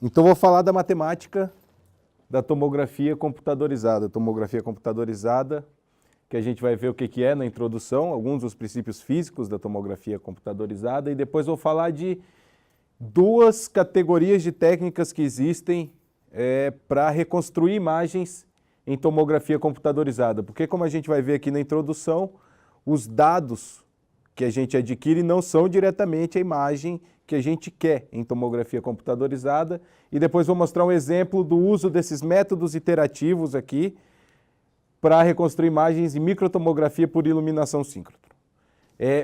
Então vou falar da matemática da tomografia computadorizada. Tomografia computadorizada, que a gente vai ver o que é na introdução, alguns dos princípios físicos da tomografia computadorizada, e depois vou falar de duas categorias de técnicas que existem para reconstruir imagens em tomografia computadorizada. Porque, como a gente vai ver aqui na introdução, os dados que a gente adquire não são diretamente a imagem que a gente quer em tomografia computadorizada. E depois vou mostrar um exemplo do uso desses métodos iterativos aqui para reconstruir imagens em microtomografia por iluminação síncrona.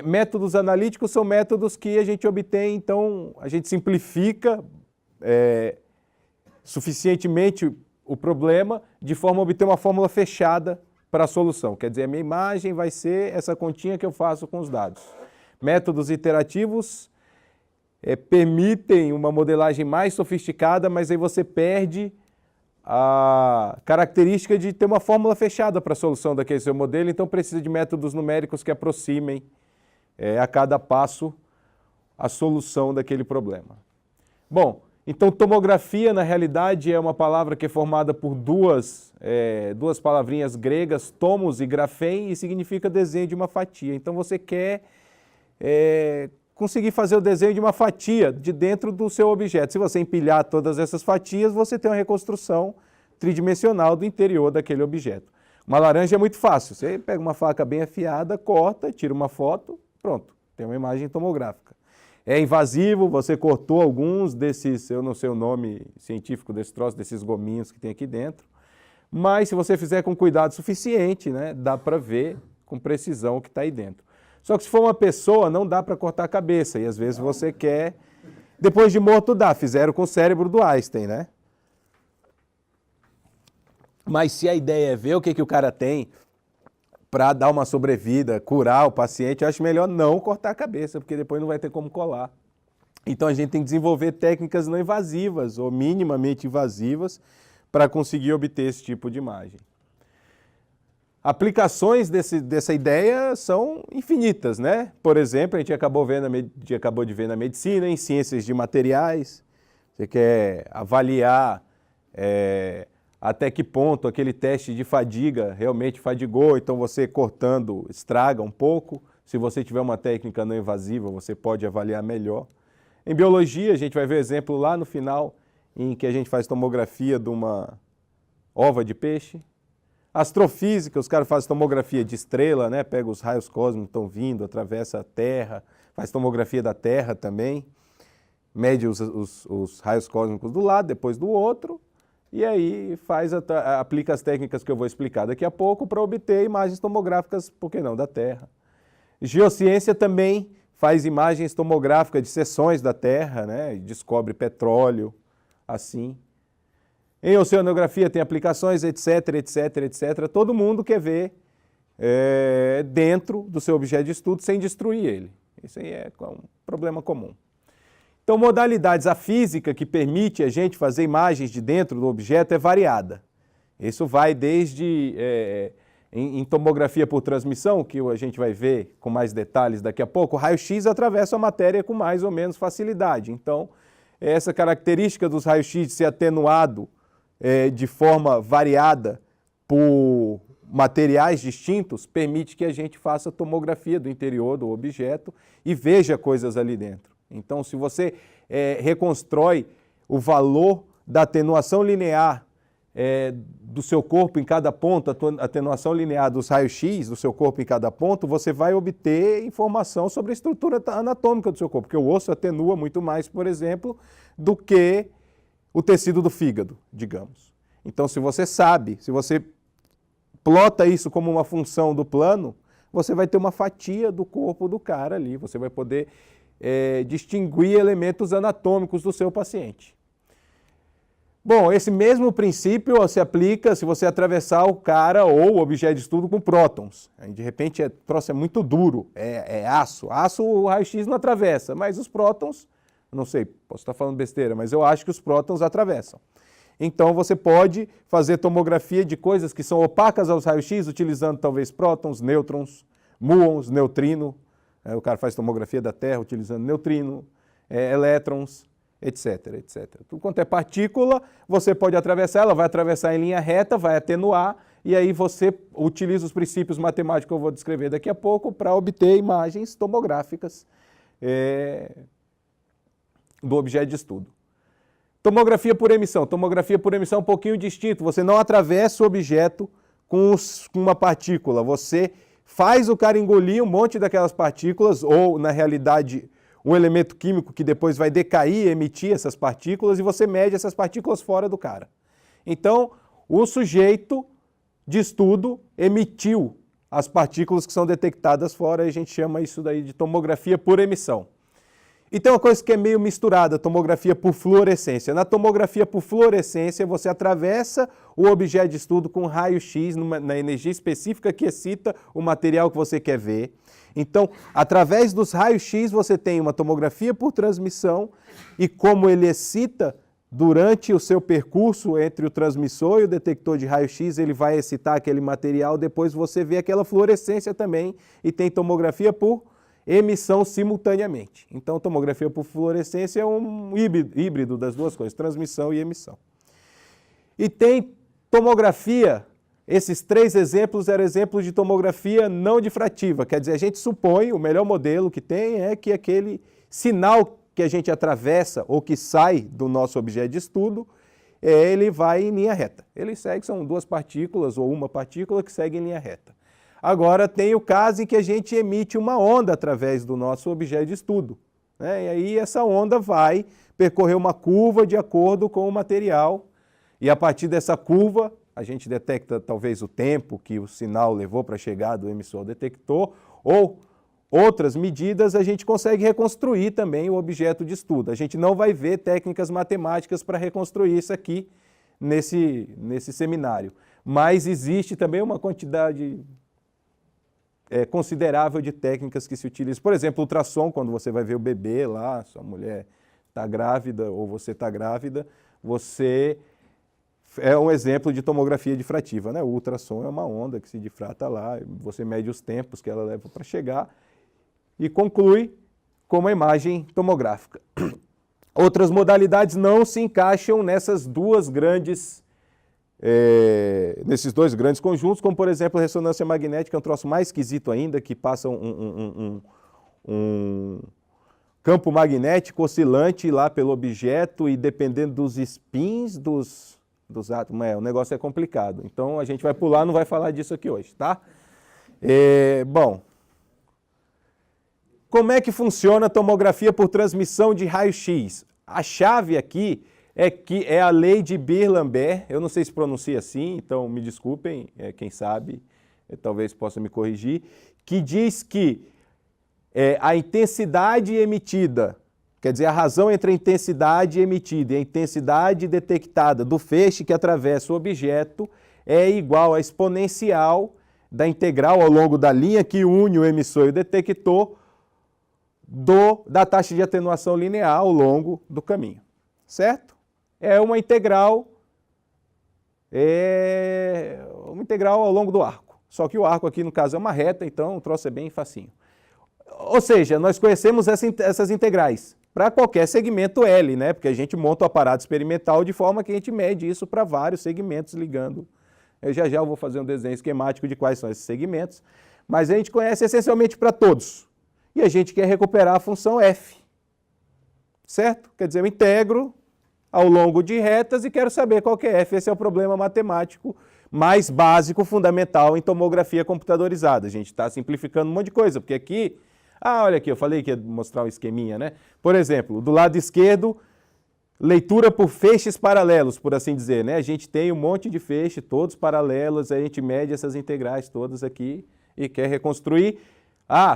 Métodos analíticos são métodos que a gente obtém, então a gente simplifica suficientemente o problema de forma a obter uma fórmula fechada para a solução. Quer dizer, a minha imagem vai ser essa continha que eu faço com os dados. Métodos iterativos permitem uma modelagem mais sofisticada, mas aí você perde a característica de ter uma fórmula fechada para a solução daquele seu modelo, então precisa de métodos numéricos que aproximem a cada passo a solução daquele problema. Bom, então tomografia na realidade é uma palavra que é formada por duas palavrinhas gregas, tomos e grafém, e significa desenho de uma fatia. Então você quer conseguir fazer o desenho de uma fatia de dentro do seu objeto. Se você empilhar todas essas fatias, você tem uma reconstrução tridimensional do interior daquele objeto. Uma laranja é muito fácil. Você pega uma faca bem afiada, corta, tira uma foto, pronto, tem uma imagem tomográfica. É invasivo, você cortou alguns desses, eu não sei o nome científico desse troço, desses gominhos que tem aqui dentro, mas se você fizer com cuidado suficiente, né, dá para ver com precisão o que está aí dentro. Só que se for uma pessoa, não dá para cortar a cabeça, e às vezes você quer... Depois de morto dá, fizeram com o cérebro do Einstein, né? Mas se a ideia é ver o que o cara tem para dar uma sobrevida, curar o paciente, eu acho melhor não cortar a cabeça, porque depois não vai ter como colar. Então a gente tem que desenvolver técnicas não invasivas, ou minimamente invasivas, para conseguir obter esse tipo de imagem. Aplicações dessa ideia são infinitas, né? Por exemplo, a gente acabou de ver na medicina, em ciências de materiais. Você quer avaliar até que ponto aquele teste de fadiga realmente fadigou, então você cortando estraga um pouco. Se você tiver uma técnica não invasiva, você pode avaliar melhor. Em biologia, a gente vai ver exemplo lá no final, em que a gente faz tomografia de uma ova de peixe. Astrofísica, os caras fazem tomografia de estrela, né? Pega os raios cósmicos que estão vindo, atravessa a Terra, faz tomografia da Terra também, mede os raios cósmicos do lado, depois do outro, e aí aplica as técnicas que eu vou explicar daqui a pouco para obter imagens tomográficas, por que não, da Terra. Geociência também faz imagens tomográficas de seções da Terra, né? E descobre petróleo, assim. Em oceanografia tem aplicações, etc, etc, etc. Todo mundo quer ver dentro do seu objeto de estudo sem destruir ele. Isso aí é um problema comum. Então, modalidades, a física que permite a gente fazer imagens de dentro do objeto é variada. Isso vai desde, em tomografia por transmissão, que a gente vai ver com mais detalhes daqui a pouco, o raio-x atravessa a matéria com mais ou menos facilidade. Então, essa característica dos raios-x de ser atenuado de forma variada por materiais distintos, permite que a gente faça tomografia do interior do objeto e veja coisas ali dentro. Então, se você reconstrói o valor da atenuação linear do seu corpo em cada ponto, a atenuação linear dos raios-x do seu corpo em cada ponto, você vai obter informação sobre a estrutura anatômica do seu corpo, porque o osso atenua muito mais, por exemplo, do que o tecido do fígado, digamos. Então, se você sabe, se você plota isso como uma função do plano, você vai ter uma fatia do corpo do cara ali, você vai poder distinguir elementos anatômicos do seu paciente. Bom, esse mesmo princípio se aplica se você atravessar o cara ou o objeto de estudo com prótons. Aí, de repente, o troço é muito duro, é aço. Aço o raio-x não atravessa, mas os prótons, não sei, posso estar falando besteira, mas eu acho que os prótons atravessam. Então você pode fazer tomografia de coisas que são opacas aos raios-x, utilizando talvez prótons, nêutrons, muons, neutrino. O cara faz tomografia da Terra utilizando neutrino, elétrons. etc, etc. Tudo quanto é partícula, você pode atravessar, ela vai atravessar em linha reta, vai atenuar, e aí você utiliza os princípios matemáticos que eu vou descrever daqui a pouco para obter imagens tomográficas do objeto de estudo. Tomografia por emissão. Tomografia por emissão é um pouquinho distinto. Você não atravessa o objeto com uma partícula. Você faz o cara engolir um monte daquelas partículas, ou, na realidade, um elemento químico que depois vai decair e emitir essas partículas, e você mede essas partículas fora do cara. Então, o sujeito de estudo emitiu as partículas que são detectadas fora, e a gente chama isso daí de tomografia por emissão. E tem uma coisa que é meio misturada, tomografia por fluorescência. Na tomografia por fluorescência, você atravessa o objeto de estudo com raio-x na energia específica que excita o material que você quer ver. Então, através dos raios-x, você tem uma tomografia por transmissão e como ele excita durante o seu percurso entre o transmissor e o detector de raio-x, ele vai excitar aquele material, depois você vê aquela fluorescência também e tem tomografia por emissão simultaneamente. Então, tomografia por fluorescência é um híbrido das duas coisas, transmissão e emissão. E tem tomografia, esses três exemplos eram exemplos de tomografia não difrativa, quer dizer, a gente supõe, o melhor modelo que tem é que aquele sinal que a gente atravessa ou que sai do nosso objeto de estudo, ele vai em linha reta. Ele segue, são duas partículas ou uma partícula que segue em linha reta. Agora, tem o caso em que a gente emite uma onda através do nosso objeto de estudo, né? E aí essa onda vai percorrer uma curva de acordo com o material, e a partir dessa curva, a gente detecta talvez o tempo que o sinal levou para chegar do emissor ao detector, ou outras medidas, a gente consegue reconstruir também o objeto de estudo. A gente não vai ver técnicas matemáticas para reconstruir isso aqui nesse seminário, mas existe também uma quantidade considerável de técnicas que se utilizam. Por exemplo, ultrassom, quando você vai ver o bebê lá, sua mulher está grávida ou você está grávida, você é um exemplo de tomografia difrativa, né? O ultrassom é uma onda que se difrata lá, você mede os tempos que ela leva para chegar e conclui com uma imagem tomográfica. Outras modalidades não se encaixam nessas nesses dois grandes conjuntos, como por exemplo a ressonância magnética, é um troço mais esquisito ainda, que passa um campo magnético oscilante lá pelo objeto e dependendo dos spins dos átomos, o negócio é complicado. Então a gente vai pular, não vai falar disso aqui hoje, tá? Bom, como é que funciona a tomografia por transmissão de raio-x? A chave aqui é a lei de Beer-Lambert, eu não sei se pronuncia assim, então me desculpem, quem sabe, talvez possa me corrigir, que diz que a intensidade emitida, quer dizer, a razão entre a intensidade emitida e a intensidade detectada do feixe que atravessa o objeto é igual à exponencial da integral ao longo da linha que une o emissor e o detector da taxa de atenuação linear ao longo do caminho, certo? É uma integral ao longo do arco. Só que o arco aqui, no caso, é uma reta, então o troço é bem facinho. Ou seja, nós conhecemos essas integrais para qualquer segmento L, né? Porque a gente monta o aparato experimental de forma que a gente mede isso para vários segmentos ligando. Já eu vou fazer um desenho esquemático de quais são esses segmentos, mas a gente conhece essencialmente para todos. E a gente quer recuperar a função f, certo? Quer dizer, eu integro ao longo de retas e quero saber qual que é f. Esse é o problema matemático mais básico, fundamental em tomografia computadorizada. A gente está simplificando um monte de coisa, porque aqui, olha aqui, eu falei que ia mostrar um esqueminha, né? Por exemplo, do lado esquerdo, leitura por feixes paralelos, por assim dizer, né? A gente tem um monte de feixes, todos paralelos, a gente mede essas integrais todas aqui e quer reconstruir.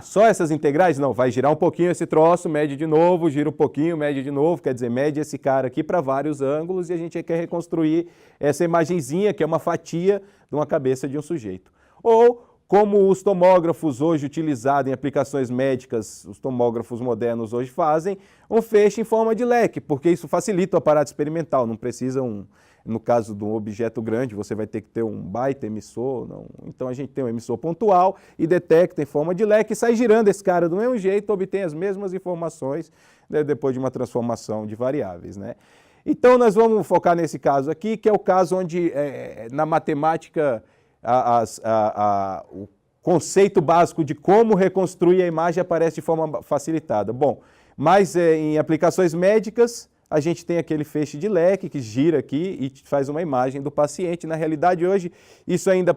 Só essas integrais? Não, vai girar um pouquinho esse troço, mede de novo, gira um pouquinho, mede de novo, quer dizer, mede esse cara aqui para vários ângulos e a gente quer reconstruir essa imagenzinha, que é uma fatia de uma cabeça de um sujeito. Ou como os tomógrafos hoje utilizados em aplicações médicas, os tomógrafos modernos hoje fazem, um feixe em forma de leque, porque isso facilita o aparato experimental, não precisa no caso de um objeto grande, você vai ter que ter um baita emissor, não. Então a gente tem um emissor pontual e detecta em forma de leque e sai girando esse cara do mesmo jeito, obtém as mesmas informações, né, depois de uma transformação de variáveis, né? Então nós vamos focar nesse caso aqui, que é o caso onde na matemática o conceito básico de como reconstruir a imagem aparece de forma facilitada. Bom, mas em aplicações médicas, a gente tem aquele feixe de leque que gira aqui e faz uma imagem do paciente. Na realidade, hoje, isso ainda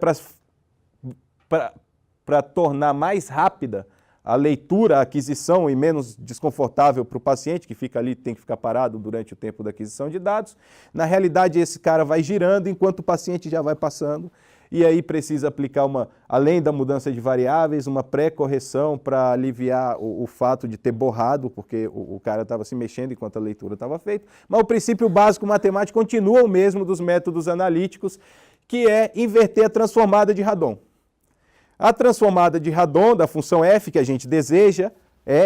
para tornar mais rápida a leitura, a aquisição e menos desconfortável para o paciente, que fica ali, tem que ficar parado durante o tempo da aquisição de dados. Na realidade, esse cara vai girando enquanto o paciente já vai passando. E aí precisa aplicar, além da mudança de variáveis, uma pré-correção para aliviar o fato de ter borrado, porque o cara estava se mexendo enquanto a leitura estava feita. Mas o princípio básico matemático continua o mesmo dos métodos analíticos, que é inverter a transformada de Radon. A transformada de Radon, da função f que a gente deseja,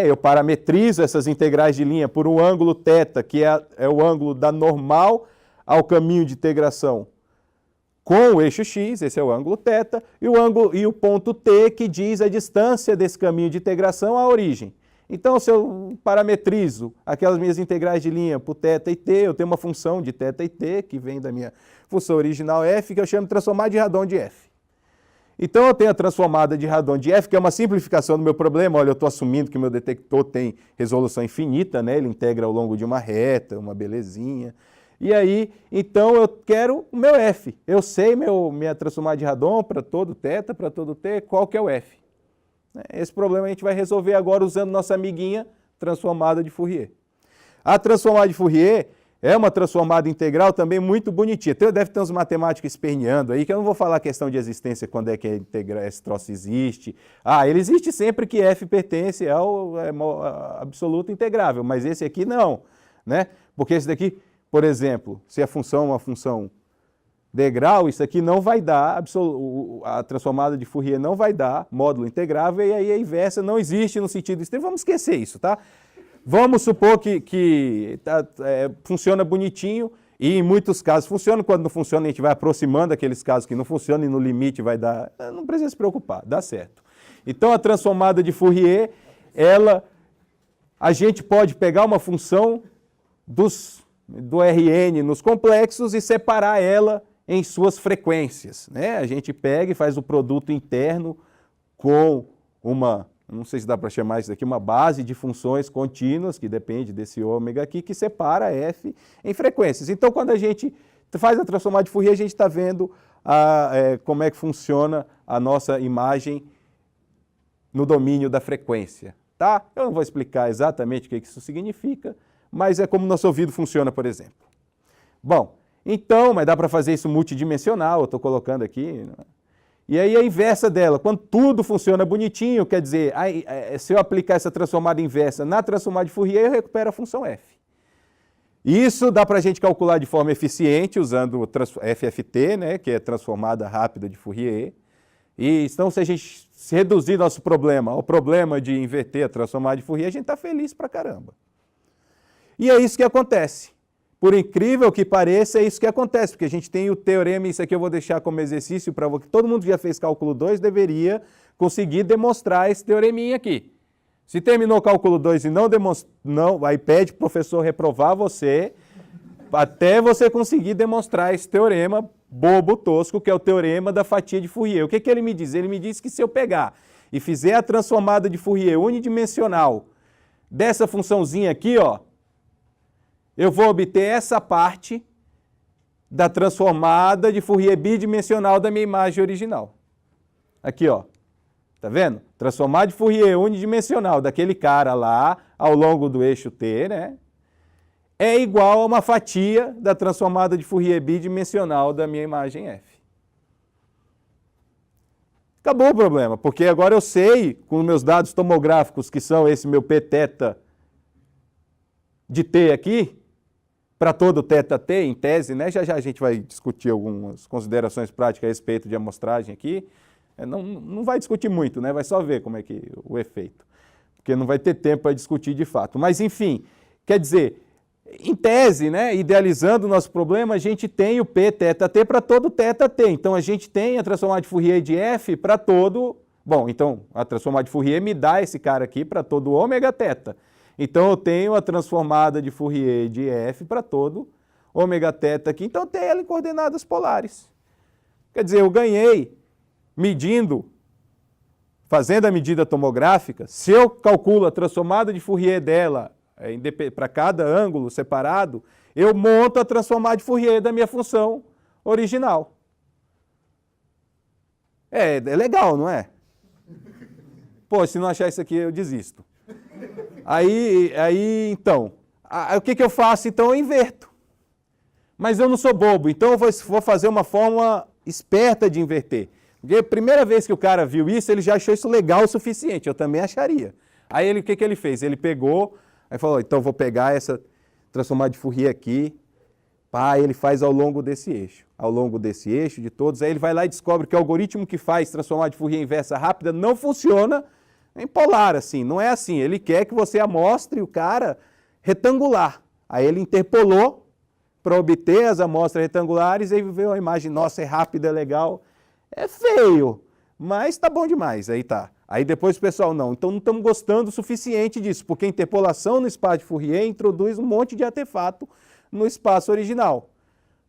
eu parametrizo essas integrais de linha por um ângulo θ, que é o ângulo da normal ao caminho de integração com o eixo x, esse é o ângulo θ, e o ponto t, que diz a distância desse caminho de integração à origem. Então, se eu parametrizo aquelas minhas integrais de linha por θ e t, eu tenho uma função de θ e t, que vem da minha função original f, que eu chamo de transformada de Radon de f. Então, eu tenho a transformada de Radon de f, que é uma simplificação do meu problema. Olha, eu estou assumindo que o meu detector tem resolução infinita, né? Ele integra ao longo de uma reta, uma belezinha. E aí, então, eu quero o meu f. Eu sei minha transformada de Radon para todo θ, para todo t, qual que é o f. Esse problema a gente vai resolver agora usando nossa amiguinha transformada de Fourier. A transformada de Fourier é uma transformada integral também muito bonitinha. Deve ter uns matemáticos esperneando aí, que eu não vou falar a questão de existência, quando é que esse troço existe. Ele existe sempre que f pertence ao absoluto integrável, mas esse aqui não, né? Porque esse daqui, por exemplo, se a função é uma função degrau, isso aqui não vai dar, a transformada de Fourier não vai dar módulo integrável, e aí a inversa não existe no sentido extremo. Vamos esquecer isso, tá? Vamos supor que funciona bonitinho, e em muitos casos funciona. Quando não funciona, a gente vai aproximando aqueles casos que não funcionam, e no limite vai dar. Não precisa se preocupar, dá certo. Então, a transformada de Fourier, a gente pode pegar uma função do Rn nos complexos e separar ela em suas frequências, né? A gente pega e faz o produto interno com não sei se dá para chamar isso daqui, uma base de funções contínuas, que depende desse ômega aqui, que separa f em frequências. Então, quando a gente faz a transformada de Fourier, a gente está vendo como é que funciona a nossa imagem no domínio da frequência, tá? Eu não vou explicar exatamente o que isso significa, mas é como o nosso ouvido funciona, por exemplo. Bom, então, mas dá para fazer isso multidimensional, eu estou colocando aqui. E aí a inversa dela, quando tudo funciona bonitinho, quer dizer, se eu aplicar essa transformada inversa na transformada de Fourier, eu recupero a função f. Isso dá para a gente calcular de forma eficiente, usando o FFT, né, que é transformada rápida de Fourier. E então, se a gente reduzir nosso problema ao problema de inverter a transformada de Fourier, a gente está feliz pra caramba. E é isso que acontece. Por incrível que pareça, é isso que acontece, porque a gente tem o teorema, isso aqui eu vou deixar como exercício para você, todo mundo que já fez cálculo 2 deveria conseguir demonstrar esse teoreminha aqui. Se terminou o cálculo 2 e não, aí pede para o professor reprovar você, até você conseguir demonstrar esse teorema bobo, tosco, que é o teorema da fatia de Fourier. O que ele me diz? Ele me diz que se eu pegar e fizer a transformada de Fourier unidimensional dessa funçãozinha aqui, ó, eu vou obter essa parte da transformada de Fourier bidimensional da minha imagem original. Aqui, ó. Tá vendo? Transformada de Fourier unidimensional daquele cara lá, ao longo do eixo T, né? É igual a uma fatia da transformada de Fourier bidimensional da minha imagem F. Acabou o problema, porque agora eu sei, com meus dados tomográficos, que são esse meu Pθ de T aqui, para todo θt, em tese, né? Já a gente vai discutir algumas considerações práticas a respeito de amostragem aqui. Não vai discutir muito, né? Vai só ver como é que o efeito, porque não vai ter tempo para discutir de fato. Mas, enfim, quer dizer, em tese, né, idealizando o nosso problema, a gente tem o P θt para todo θt. Então, a gente tem a transformada de Fourier de f para todo... Bom, então, a transformada de Fourier me dá esse cara aqui para todo ômega θ. Então, eu tenho a transformada de Fourier de f para todo ômega θ aqui. Então, eu tenho ela em coordenadas polares. Quer dizer, eu ganhei medindo, fazendo a medida tomográfica. Se eu calculo a transformada de Fourier dela para cada ângulo separado, eu monto a transformada de Fourier da minha função original. É legal, não é? Pô, se não achar isso aqui, eu desisto. Então, o que eu faço? Então, eu inverto. Mas eu não sou bobo, então eu vou fazer uma forma esperta de inverter. Porque a primeira vez que o cara viu isso, ele já achou isso legal o suficiente, eu também acharia. Aí o que ele fez? Ele pegou, aí falou, então vou pegar essa transformada de Fourier aqui, pá, ele faz ao longo desse eixo. Ao longo desse eixo de todos, aí ele vai lá e descobre que o algoritmo que faz transformada de Fourier inversa rápida não funciona em polar, assim, não é assim. Ele quer que você amostre o cara retangular. Aí ele interpolou para obter as amostras retangulares, aí veio a imagem, nossa, é rápido, é legal. É feio, mas tá bom demais, aí tá. Aí depois o pessoal, não, então não estamos gostando o suficiente disso, porque a interpolação no espaço de Fourier introduz um monte de artefato no espaço original.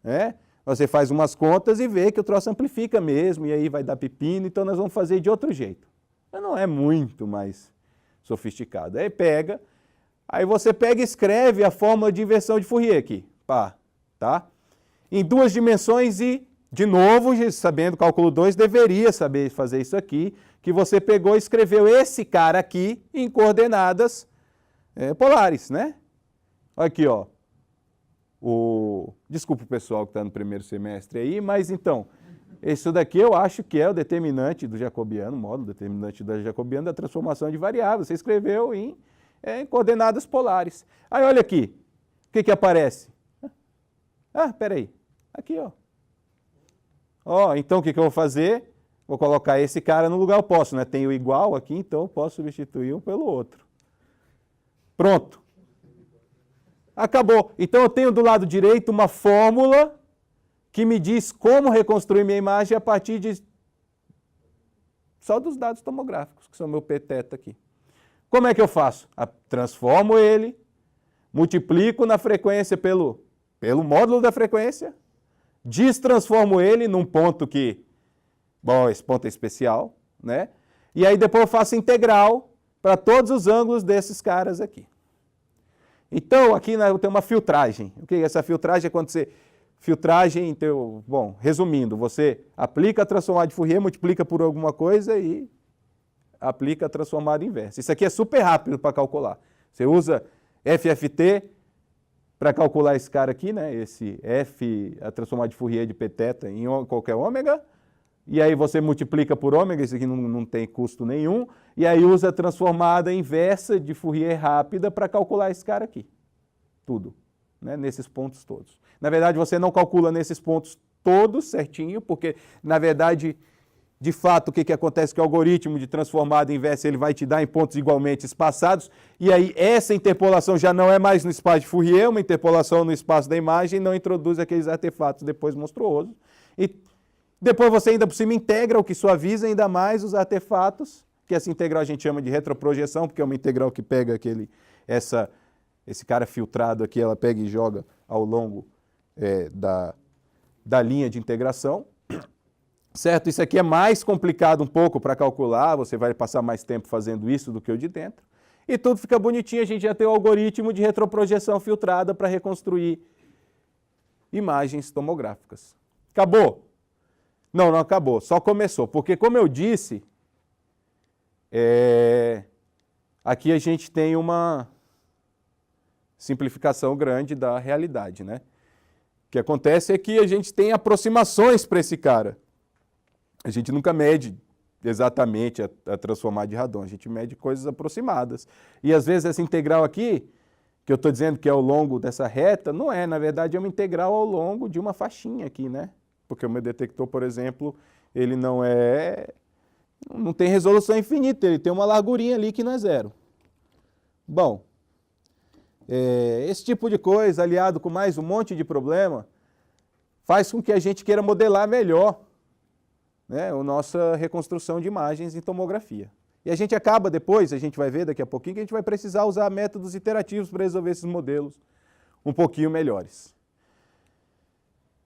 Né? Você faz umas contas e vê que o troço amplifica mesmo, e aí vai dar pepino, então nós vamos fazer de outro jeito. Mas não é muito mais sofisticado. Aí você pega e escreve a fórmula de inversão de Fourier aqui, pá, tá? Em duas dimensões e, de novo, sabendo cálculo 2, deveria saber fazer isso aqui, que você pegou e escreveu esse cara aqui em coordenadas polares, né? Olha aqui, ó. Desculpa o pessoal que está no primeiro semestre aí, mas então, isso daqui eu acho que é o determinante do jacobiano, o módulo determinante do jacobiano da transformação de variável. Você escreveu em coordenadas polares. Aí olha aqui, o que aparece? Ah, peraí, aqui ó. Ó, então o que eu vou fazer? Vou colocar esse cara no lugar oposto, né? Tem o igual aqui, então eu posso substituir um pelo outro. Pronto. Acabou. Então eu tenho do lado direito uma fórmula que me diz como reconstruir minha imagem a partir só dos dados tomográficos, que são meu Pθ aqui. Como é que eu faço? Transformo ele, multiplico na frequência pelo módulo da frequência, destransformo ele num ponto que, bom, esse ponto é especial, né? E aí depois eu faço integral para todos os ângulos desses caras aqui. Então, aqui eu tenho uma filtragem. O que é essa filtragem? É quando você... Filtragem, então, bom, resumindo, você aplica a transformada de Fourier, multiplica por alguma coisa e aplica a transformada inversa. Isso aqui é super rápido para calcular. Você usa FFT para calcular esse cara aqui, né? Esse F, a transformada de Fourier de Pθ em qualquer ômega, e aí você multiplica por ômega, isso aqui não tem custo nenhum, e aí usa a transformada inversa de Fourier rápida para calcular esse cara aqui. Tudo, né? Nesses pontos todos. Na verdade, você não calcula nesses pontos todos certinho, porque, na verdade, de fato, o que acontece é que o algoritmo de transformada inversa ele vai te dar em pontos igualmente espaçados, e aí essa interpolação já não é mais no espaço de Fourier, uma interpolação no espaço da imagem, não introduz aqueles artefatos depois monstruosos. E depois você ainda por cima integra, o que suaviza ainda mais os artefatos, que essa integral a gente chama de retroprojeção, porque é uma integral que pega esse cara filtrado aqui, ela pega e joga ao longo da linha de integração. Certo? Isso aqui é mais complicado um pouco para calcular, você vai passar mais tempo fazendo isso do que o de dentro. E tudo fica bonitinho, a gente já tem o algoritmo de retroprojeção filtrada para reconstruir imagens tomográficas. Acabou? Não acabou, só começou. Porque, como eu disse, aqui a gente tem uma simplificação grande da realidade, né? O que acontece é que a gente tem aproximações para esse cara. A gente nunca mede exatamente a transformada de Radon, a gente mede coisas aproximadas. E às vezes essa integral aqui, que eu estou dizendo que é ao longo dessa reta, não é, na verdade é uma integral ao longo de uma faixinha aqui, né? Porque o meu detector, por exemplo, ele não é Não tem resolução infinita, ele tem uma largurinha ali que não é zero. Bom, esse tipo de coisa, aliado com mais um monte de problema, faz com que a gente queira modelar melhor, né, a nossa reconstrução de imagens em tomografia. E a gente acaba depois, a gente vai ver daqui a pouquinho, que a gente vai precisar usar métodos iterativos para resolver esses modelos um pouquinho melhores.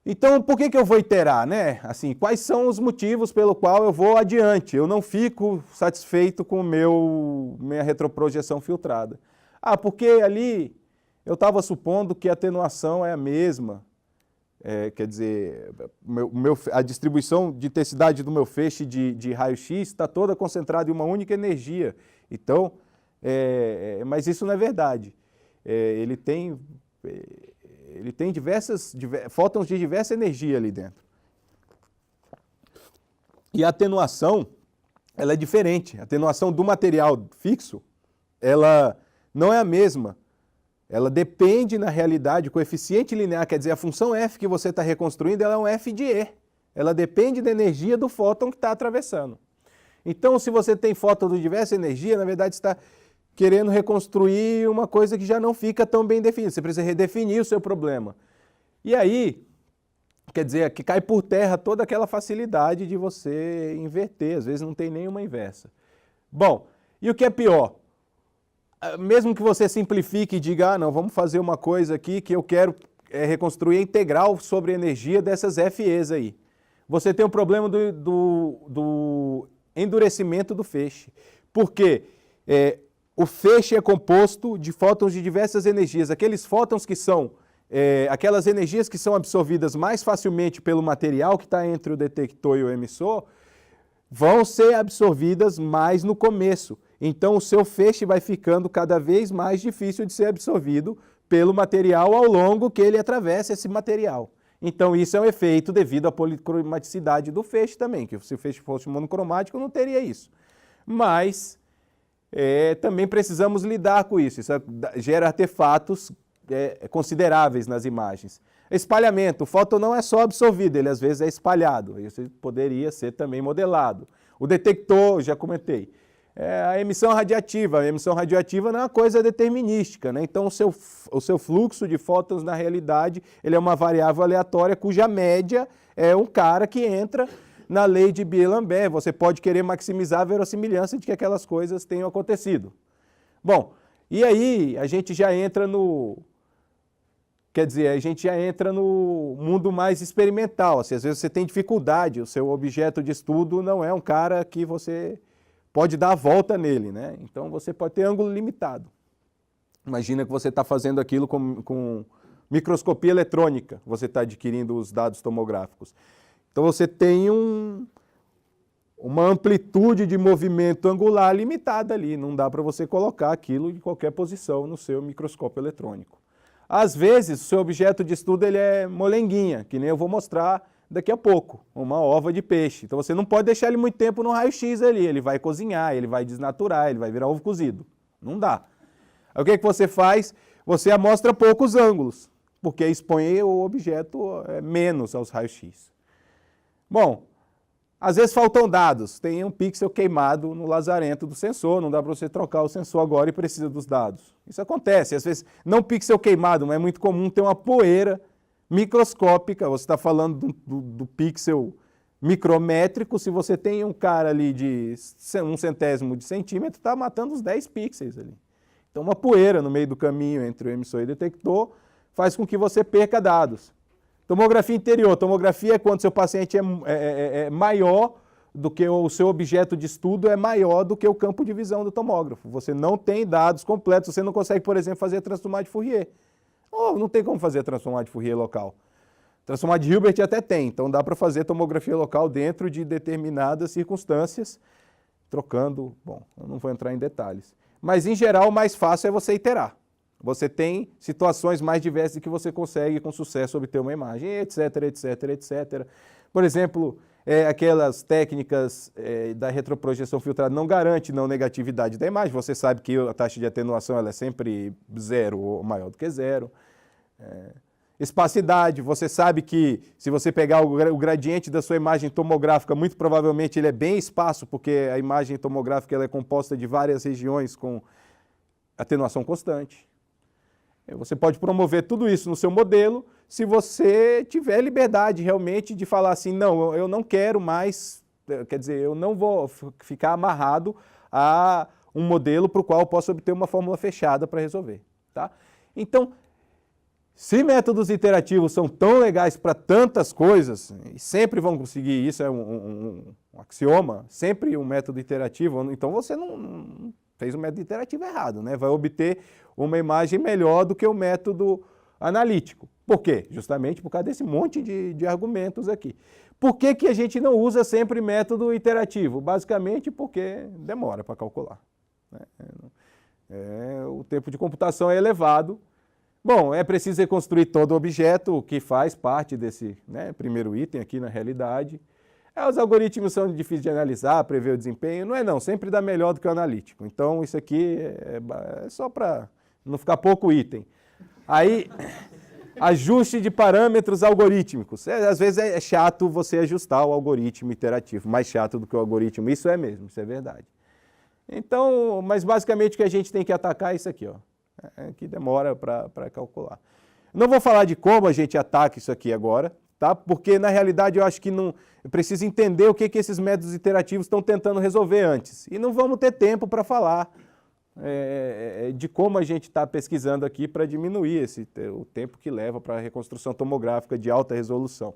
Então, por que eu vou iterar, né? Assim, quais são os motivos pelo qual eu vou adiante? Eu não fico satisfeito com minha retroprojeção filtrada. Ah, porque ali eu estava supondo que a atenuação é a mesma. Quer dizer, a distribuição de intensidade do meu feixe de raio-x está toda concentrada em uma única energia. Então, mas isso não é verdade. Ele tem fótons de diversa energia ali dentro. E a atenuação, ela é diferente. A atenuação do material fixo, ela não é a mesma. Ela depende, na realidade, o coeficiente linear, quer dizer, a função f que você está reconstruindo, ela é um f de E. Ela depende da energia do fóton que está atravessando. Então, se você tem fóton de diversa energia, na verdade, você está querendo reconstruir uma coisa que já não fica tão bem definida. Você precisa redefinir o seu problema. E aí, quer dizer, que cai por terra toda aquela facilidade de você inverter. Às vezes não tem nenhuma inversa. Bom, e o que é pior? Mesmo que você simplifique e diga, ah, não, vamos fazer uma coisa aqui que eu quero reconstruir a integral sobre a energia dessas FEs aí. Você tem o problema do endurecimento do feixe. Por quê? O feixe é composto de fótons de diversas energias. Aqueles fótons que são, aquelas energias que são absorvidas mais facilmente pelo material que está entre o detector e o emissor, vão ser absorvidas mais no começo. Então, o seu feixe vai ficando cada vez mais difícil de ser absorvido pelo material ao longo que ele atravessa esse material. Então, isso é um efeito devido à policromaticidade do feixe também, que se o feixe fosse monocromático, não teria isso. Mas, também precisamos lidar com isso. Isso gera artefatos consideráveis nas imagens. Espalhamento. O fóton não é só absorvido, ele às vezes é espalhado. Isso poderia ser também modelado. O detector, já comentei. A emissão radiativa. A emissão radioativa não é uma coisa determinística, né? Então, o seu fluxo de fótons, na realidade, ele é uma variável aleatória cuja média é um cara que entra na lei de Beer-Lambert. Você pode querer maximizar a verossimilhança de que aquelas coisas tenham acontecido. Bom, e aí a gente já entra no... Quer dizer, a gente já entra no mundo mais experimental. Assim, às vezes você tem dificuldade, o seu objeto de estudo não é um cara que você pode dar a volta nele, né? Então você pode ter ângulo limitado. Imagina que você está fazendo aquilo com microscopia eletrônica, você está adquirindo os dados tomográficos. Então você tem uma amplitude de movimento angular limitada ali, não dá para você colocar aquilo em qualquer posição no seu microscópio eletrônico. Às vezes, o seu objeto de estudo ele é molenguinha, que nem eu vou mostrar daqui a pouco, uma ova de peixe. Então você não pode deixar ele muito tempo no raio-x ali, ele vai cozinhar, ele vai desnaturar, ele vai virar ovo cozido. Não dá. Aí o que você faz? Você amostra poucos ângulos, porque expõe o objeto menos aos raios-x. Bom, às vezes faltam dados, tem um pixel queimado no lazarento do sensor, não dá para você trocar o sensor agora e precisa dos dados. Isso acontece, às vezes não pixel queimado, mas é muito comum ter uma poeira microscópica, você está falando do pixel micrométrico, se você tem um cara ali de 1/100º de centímetro, está matando os 10 pixels ali. Então uma poeira no meio do caminho entre o emissor e o detector faz com que você perca dados. Tomografia interior. Tomografia é quando seu paciente é maior do que o seu objeto de estudo, é maior do que o campo de visão do tomógrafo. Você não tem dados completos, você não consegue, por exemplo, fazer a transformada de Fourier. Ou não tem como fazer a transformada de Fourier local. Transformada de Hilbert até tem, então dá para fazer tomografia local dentro de determinadas circunstâncias, trocando, bom, eu não vou entrar em detalhes. Mas, em geral, o mais fácil é você iterar. Você tem situações mais diversas que você consegue com sucesso obter uma imagem, etc, etc, etc. Por exemplo, aquelas técnicas da retroprojeção filtrada não garante não negatividade da imagem. Você sabe que a taxa de atenuação ela é sempre 0 ou maior do que 0. espacidade, você sabe que se você pegar o gradiente da sua imagem tomográfica, muito provavelmente ele é bem espaço, porque a imagem tomográfica ela é composta de várias regiões com atenuação constante. Você pode promover tudo isso no seu modelo se você tiver liberdade realmente de falar assim, não, eu não quero mais, quer dizer, eu não vou ficar amarrado a um modelo para o qual eu posso obter uma fórmula fechada para resolver. Tá? Então, se métodos iterativos são tão legais para tantas coisas, e sempre vão conseguir, isso é um axioma, sempre um método iterativo, então você não fez o método iterativo errado, né? Vai obter uma imagem melhor do que o método analítico. Por quê? Justamente por causa desse monte de argumentos aqui. Por que que a gente não usa sempre método iterativo? Basicamente porque demora para calcular. O tempo de computação é elevado. Bom, é preciso reconstruir todo o objeto, que faz parte desse primeiro item aqui na realidade. Os algoritmos são difíceis de analisar, prever o desempenho. Não, sempre dá melhor do que o analítico. Então, isso aqui é só para não ficar pouco item. Aí, ajuste de parâmetros algorítmicos. Às vezes é chato você ajustar o algoritmo iterativo, mais chato do que o algoritmo. Isso é mesmo, isso é verdade. Então, mas basicamente o que a gente tem que atacar é isso aqui, ó, que demora para calcular. Não vou falar de como a gente ataca isso aqui agora, tá? Porque na realidade eu acho que não, eu preciso entender o que esses métodos iterativos estão tentando resolver antes. E não vamos ter tempo para falar de como a gente está pesquisando aqui para diminuir o tempo que leva para a reconstrução tomográfica de alta resolução.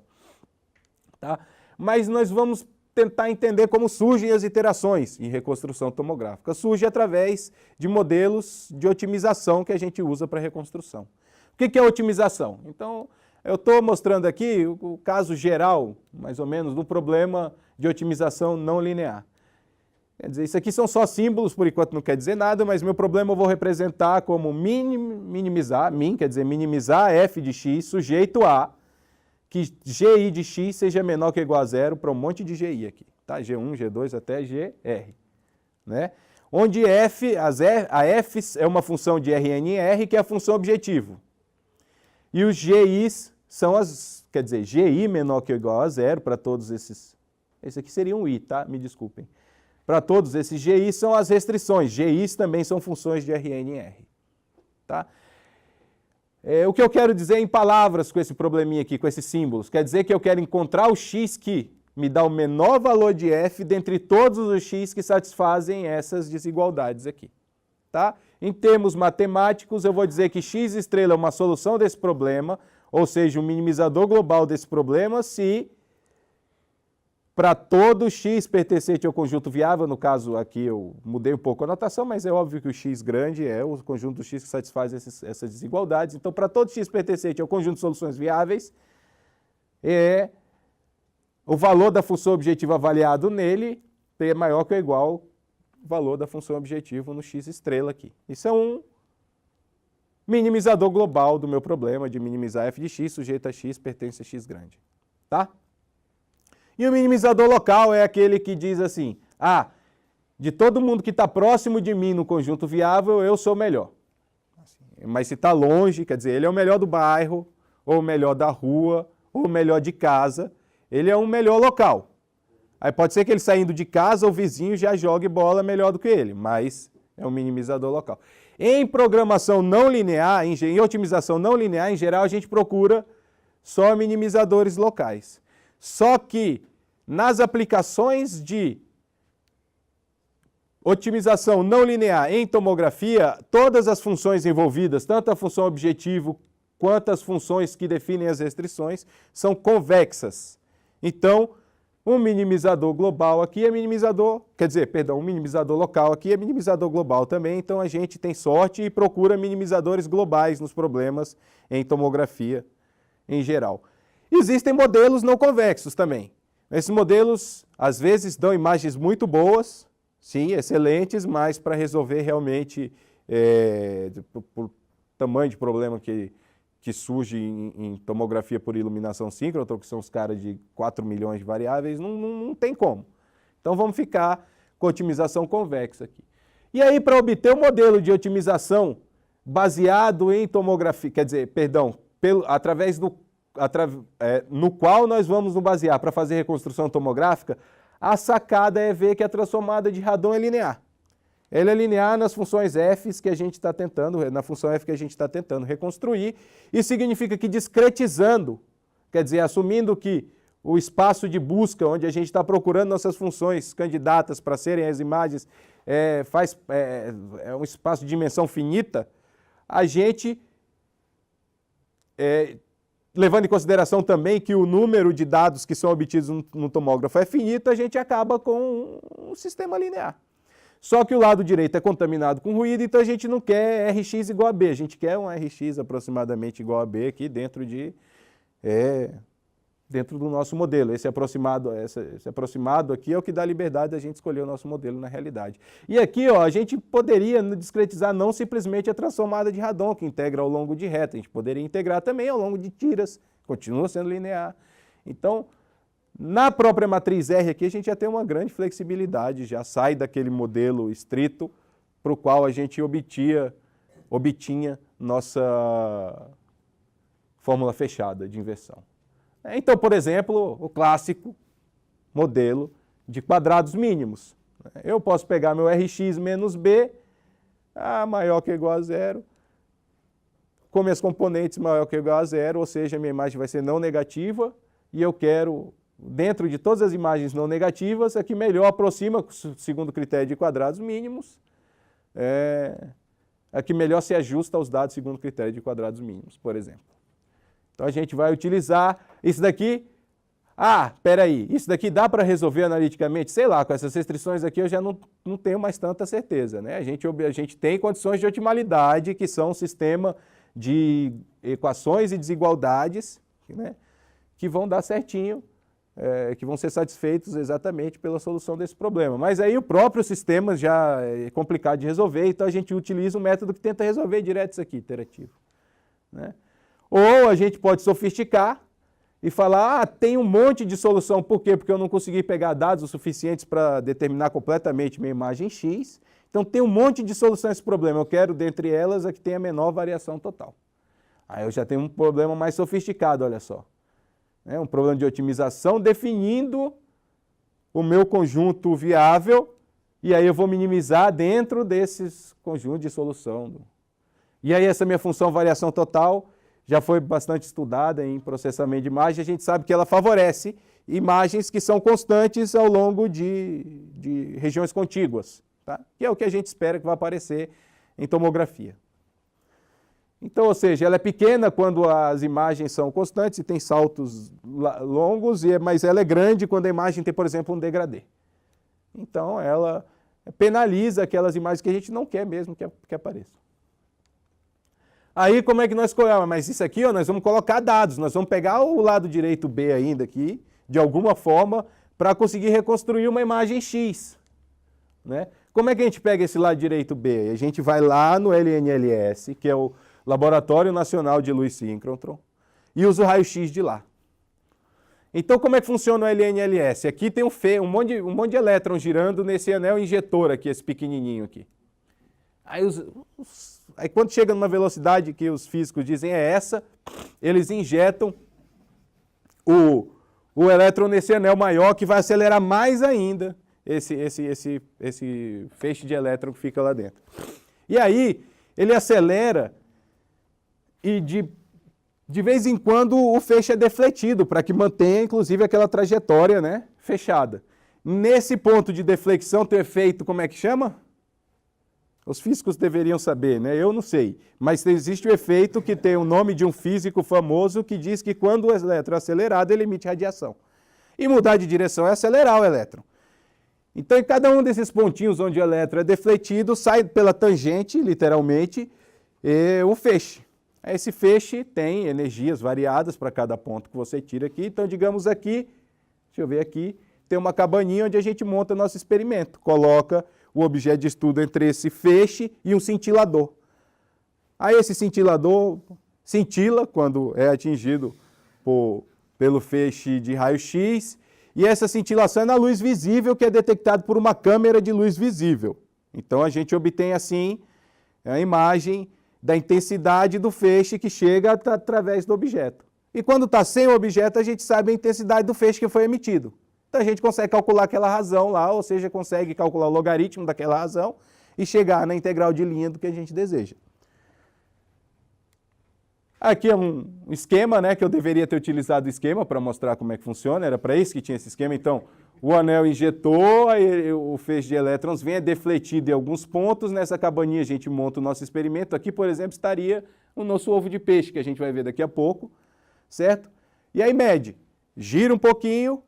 Tá? Mas nós vamos tentar entender como surgem as iterações em reconstrução tomográfica. Surge através de modelos de otimização que a gente usa para reconstrução. O que é otimização? Então, eu estou mostrando aqui o caso geral, mais ou menos, do problema de otimização não linear. Quer dizer, isso aqui são só símbolos, por enquanto não quer dizer nada, mas meu problema eu vou representar como minimizar f de x sujeito a que gi de x seja menor que ou igual a zero para um monte de gi aqui, tá? G1, G2 até Gr, né? Onde a f é uma função de Rn em R, que é a função objetivo. E os gi's são quer dizer, gi menor que ou igual a zero para todos esses, esse aqui seria um i, tá? Me desculpem. Para todos esses gi's são as restrições, gi's também são funções de Rn em R, tá? O que eu quero dizer em palavras com esse probleminha aqui, com esses símbolos, quer dizer que eu quero encontrar o x que me dá o menor valor de f dentre todos os x que satisfazem essas desigualdades aqui. Tá? Em termos matemáticos, eu vou dizer que x estrela é uma solução desse problema, ou seja, um minimizador global desse problema, se para todo x pertencente ao conjunto viável, no caso aqui eu mudei um pouco a notação, mas é óbvio que o x grande é o conjunto x que satisfaz essas desigualdades. Então, para todo x pertencente ao conjunto de soluções viáveis, o valor da função objetiva avaliado nele é maior que ou igual ao valor da função objetivo no x estrela aqui. Isso é um minimizador global do meu problema de minimizar f de x sujeito a x pertence a x grande. Tá? E o minimizador local é aquele que diz assim, de todo mundo que está próximo de mim no conjunto viável, eu sou o melhor. Mas se está longe, quer dizer, ele é o melhor do bairro, ou o melhor da rua, ou o melhor de casa, ele é um melhor local. Aí pode ser que ele saindo de casa, o vizinho já jogue bola melhor do que ele, mas é um minimizador local. Em programação não linear, em otimização não linear, em geral, a gente procura só minimizadores locais. Só que nas aplicações de otimização não linear em tomografia, todas as funções envolvidas, tanto a função objetivo quanto as funções que definem as restrições, são convexas. Então, um minimizador global aqui é minimizador, um minimizador local aqui é minimizador global também, então a gente tem sorte e procura minimizadores globais nos problemas em tomografia em geral. Existem modelos não convexos também. Esses modelos, às vezes, dão imagens muito boas, sim, excelentes, mas para resolver realmente, por tamanho de problema que surge em tomografia por iluminação síncrona, que são os caras de 4 milhões de variáveis, não tem como. Então vamos ficar com otimização convexa aqui. E aí, para obter um modelo de otimização baseado em tomografia, no qual nós vamos nos basear para fazer reconstrução tomográfica, a sacada é ver que a transformada de radon é linear. Ela é linear nas funções f que a gente está tentando, na função f que a gente está tentando reconstruir. Isso significa que discretizando, quer dizer, assumindo que o espaço de busca, onde a gente está procurando nossas funções candidatas para serem as imagens, é um espaço de dimensão finita, a gente, levando em consideração também que o número de dados que são obtidos no tomógrafo é finito, a gente acaba com um sistema linear. Só que o lado direito é contaminado com ruído, então a gente não quer Rx igual a B, a gente quer um Rx aproximadamente igual a B aqui dentro do nosso modelo. Esse aproximado aqui é o que dá liberdade da gente escolher o nosso modelo na realidade. E aqui, ó, a gente poderia discretizar não simplesmente a transformada de radon, que integra ao longo de reta, a gente poderia integrar também ao longo de tiras, continua sendo linear. Então, na própria matriz R aqui, a gente já tem uma grande flexibilidade, já sai daquele modelo estrito para o qual a gente obtinha nossa fórmula fechada de inversão. Então, por exemplo, o clássico modelo de quadrados mínimos. Eu posso pegar meu Rx menos B, maior que ou igual a zero, com minhas componentes maior que ou igual a zero, ou seja, a minha imagem vai ser não negativa, e eu quero, dentro de todas as imagens não negativas, a que melhor aproxima, segundo o critério de quadrados mínimos, a que melhor se ajusta aos dados segundo o critério de quadrados mínimos, por exemplo. Então a gente vai utilizar isso daqui. Peraí, isso daqui dá para resolver analiticamente? Sei lá, com essas restrições aqui eu já não tenho mais tanta certeza, né? A gente tem condições de otimalidade, que são um sistema de equações e desigualdades, né, que vão dar certinho, que vão ser satisfeitos exatamente pela solução desse problema. Mas aí o próprio sistema já é complicado de resolver, então a gente utiliza um método que tenta resolver direto isso aqui, iterativo, né? Ou a gente pode sofisticar e falar, tem um monte de solução. Por quê? Porque eu não consegui pegar dados o suficientes para determinar completamente minha imagem X. Então tem um monte de solução a esse problema. Eu quero, dentre elas, a que tem a menor variação total. Aí eu já tenho um problema mais sofisticado, olha só. Um problema de otimização definindo o meu conjunto viável, e aí eu vou minimizar dentro desses conjuntos de solução. E aí essa minha função variação total já foi bastante estudada em processamento de imagem, a gente sabe que ela favorece imagens que são constantes ao longo de regiões contíguas, tá? Que é o que a gente espera que vai aparecer em tomografia. Então, ou seja, ela é pequena quando as imagens são constantes e tem saltos longos, mas ela é grande quando a imagem tem, por exemplo, um degradê. Então, ela penaliza aquelas imagens que a gente não quer mesmo que apareçam. Aí, como é que nós escolhemos? Mas isso aqui, nós vamos colocar dados, nós vamos pegar o lado direito B ainda aqui, de alguma forma, para conseguir reconstruir uma imagem X, né? Como é que a gente pega esse lado direito B? A gente vai lá no LNLS, que é o Laboratório Nacional de Luz Síncrotron, e usa o raio-x de lá. Então, como é que funciona o LNLS? Aqui tem um monte de elétrons girando nesse anel injetor aqui, esse pequenininho aqui. Aí quando chega numa velocidade que os físicos dizem essa, eles injetam o elétron nesse anel maior, que vai acelerar mais ainda esse feixe de elétron que fica lá dentro. E aí, ele acelera e de vez em quando o feixe é defletido, para que mantenha, inclusive, aquela trajetória, né, fechada. Nesse ponto de deflexão tem efeito, como é que chama? Os físicos deveriam saber, né? Eu não sei. Mas existe o efeito que tem o nome de um físico famoso que diz que quando o elétron é acelerado, ele emite radiação. E mudar de direção é acelerar o elétron. Então, em cada um desses pontinhos onde o elétron é defletido, sai pela tangente, literalmente, um feixe. Esse feixe tem energias variadas para cada ponto que você tira aqui. Então, digamos aqui, deixa eu ver aqui, tem uma cabaninha onde a gente monta nosso experimento. Coloca o objeto de estudo entre esse feixe e um cintilador. Aí esse cintilador cintila quando é atingido pelo feixe de raio-x, e essa cintilação é na luz visível, que é detectada por uma câmera de luz visível. Então a gente obtém assim a imagem da intensidade do feixe que chega através do objeto. E quando está sem o objeto, a gente sabe a intensidade do feixe que foi emitido. Então a gente consegue calcular aquela razão lá, ou seja, consegue calcular o logaritmo daquela razão e chegar na integral de linha do que a gente deseja. Aqui é um esquema, né, que eu deveria ter utilizado o esquema para mostrar como é que funciona, era para isso que tinha esse esquema. Então, o anel injetou, aí o feixe de elétrons vem, é defletido em alguns pontos, nessa cabaninha a gente monta o nosso experimento. Aqui, por exemplo, estaria o nosso ovo de peixe, que a gente vai ver daqui a pouco, certo? E aí mede, gira um pouquinho,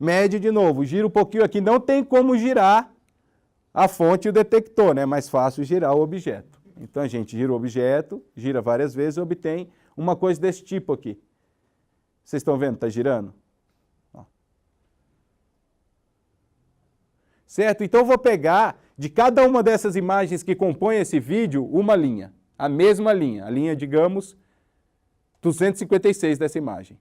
mede de novo, gira um pouquinho aqui, não tem como girar a fonte e o detector, né? É mais fácil girar o objeto. Então a gente gira o objeto, gira várias vezes e obtém uma coisa desse tipo aqui. Vocês estão vendo? Está girando? Ó. Certo? Então eu vou pegar de cada uma dessas imagens que compõem esse vídeo uma linha. A mesma linha. A linha, digamos, 256 dessa imagem.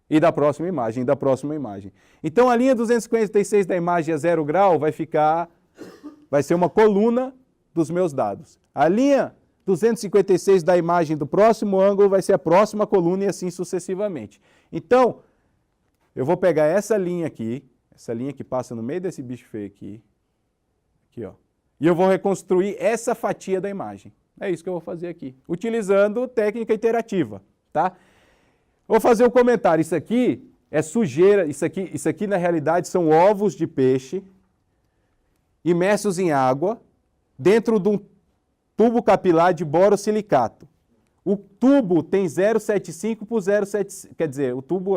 E da próxima imagem, e da próxima imagem. Então a linha 256 da imagem a 0 grau vai ser uma coluna dos meus dados. A linha 256 da imagem do próximo ângulo vai ser a próxima coluna e assim sucessivamente. Então, eu vou pegar essa linha que passa no meio desse bicho feio aqui, ó, e eu vou reconstruir essa fatia da imagem. É isso que eu vou fazer aqui, utilizando técnica iterativa, tá? Vou fazer um comentário, isso aqui é sujeira, isso aqui na realidade são ovos de peixe imersos em água, dentro de um tubo capilar de borosilicato. O tubo tem 0,75 por 0,75, quer dizer, o tubo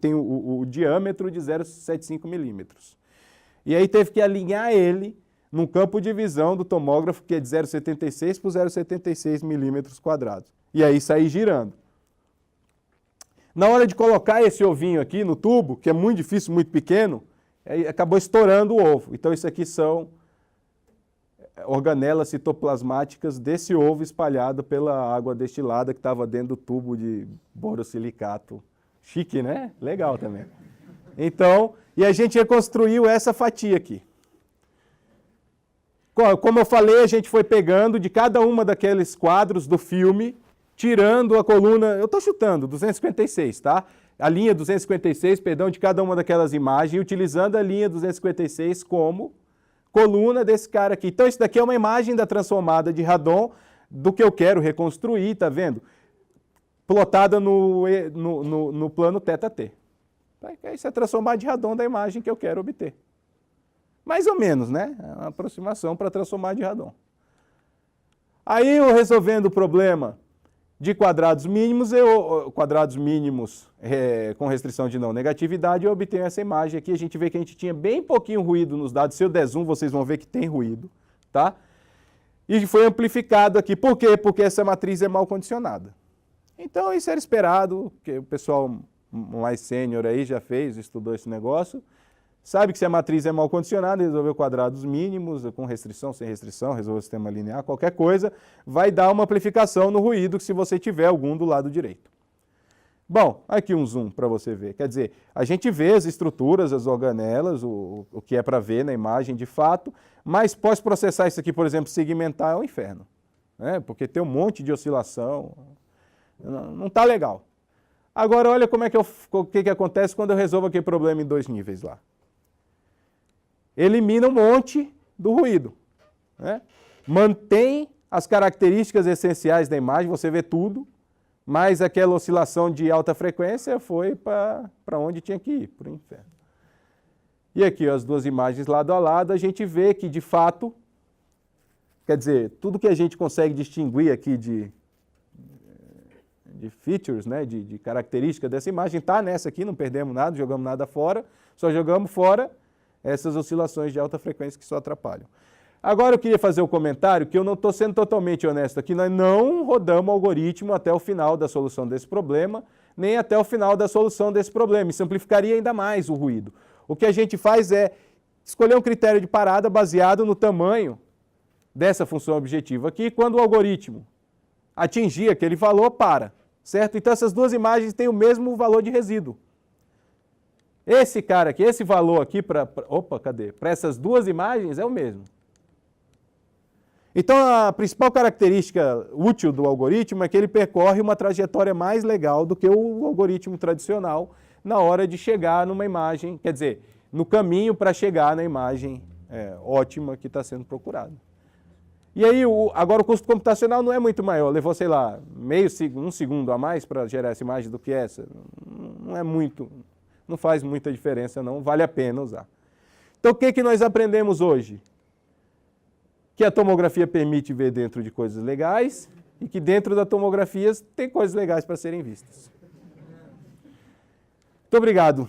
tem o diâmetro de 0,75 milímetros. E aí teve que alinhar ele num campo de visão do tomógrafo que é de 0,76 por 0,76 milímetros quadrados. E aí sair girando. Na hora de colocar esse ovinho aqui no tubo, que é muito difícil, muito pequeno, acabou estourando o ovo. Então isso aqui são organelas citoplasmáticas desse ovo espalhado pela água destilada que estava dentro do tubo de borosilicato. Chique, né? Legal também. Então, e a gente reconstruiu essa fatia aqui. Como eu falei, a gente foi pegando de cada uma daqueles quadros do filme, tirando a coluna, eu estou chutando, 256, tá? A linha 256, perdão, de cada uma daquelas imagens, e utilizando a linha 256 como coluna desse cara aqui. Então, isso daqui é uma imagem da transformada de Radon, do que eu quero reconstruir, tá vendo? Plotada no plano θt. Isso é a transformada de Radon da imagem que eu quero obter. Mais ou menos, né? É uma aproximação para transformar de Radon. Aí, eu resolvendo o problema de quadrados mínimos com restrição de não negatividade, eu obtenho essa imagem aqui. A gente vê que a gente tinha bem pouquinho ruído nos dados. Se eu der zoom, vocês vão ver que tem ruído, tá? E foi amplificado aqui. Por quê? Porque essa matriz é mal condicionada. Então, isso era esperado, que o pessoal mais sênior aí já fez, estudou esse negócio. Sabe que se a matriz é mal condicionada, resolveu quadrados mínimos, com restrição, sem restrição, resolveu o sistema linear, qualquer coisa, vai dar uma amplificação no ruído se você tiver algum do lado direito. Bom, aqui um zoom para você ver. Quer dizer, a gente vê as estruturas, as organelas, o que é para ver na imagem de fato, mas pós-processar isso aqui, por exemplo, segmentar é um inferno, né? Porque tem um monte de oscilação, não está legal. Agora, olha como é o que acontece quando eu resolvo aquele problema em 2 níveis lá. Elimina um monte do ruído, né? Mantém as características essenciais da imagem, você vê tudo, mas aquela oscilação de alta frequência foi para onde tinha que ir, para o inferno. E aqui, as duas imagens lado a lado, a gente vê que, de fato, quer dizer, tudo que a gente consegue distinguir aqui de features, né, de características dessa imagem, está nessa aqui, não perdemos nada, jogamos nada fora, só jogamos fora essas oscilações de alta frequência que só atrapalham. Agora eu queria fazer um comentário que eu não estou sendo totalmente honesto aqui, nós não rodamos o algoritmo até o final da solução desse problema, nem até o final da solução desse problema, isso amplificaria ainda mais o ruído. O que a gente faz é escolher um critério de parada baseado no tamanho dessa função objetiva aqui, quando o algoritmo atingir aquele valor, para, certo? Então essas duas imagens têm o mesmo valor de resíduo. Esse cara aqui, esse valor aqui para essas duas imagens é o mesmo. Então, a principal característica útil do algoritmo é que ele percorre uma trajetória mais legal do que o algoritmo tradicional na hora de chegar numa imagem, quer dizer, no caminho para chegar na imagem ótima que está sendo procurada. E aí, agora o custo computacional não é muito maior, levou, sei lá, um segundo a mais para gerar essa imagem do que essa. Não é muito, não faz muita diferença não, vale a pena usar. Então, o que nós aprendemos hoje? Que a tomografia permite ver dentro de coisas legais e que dentro da tomografia tem coisas legais para serem vistas. Muito obrigado.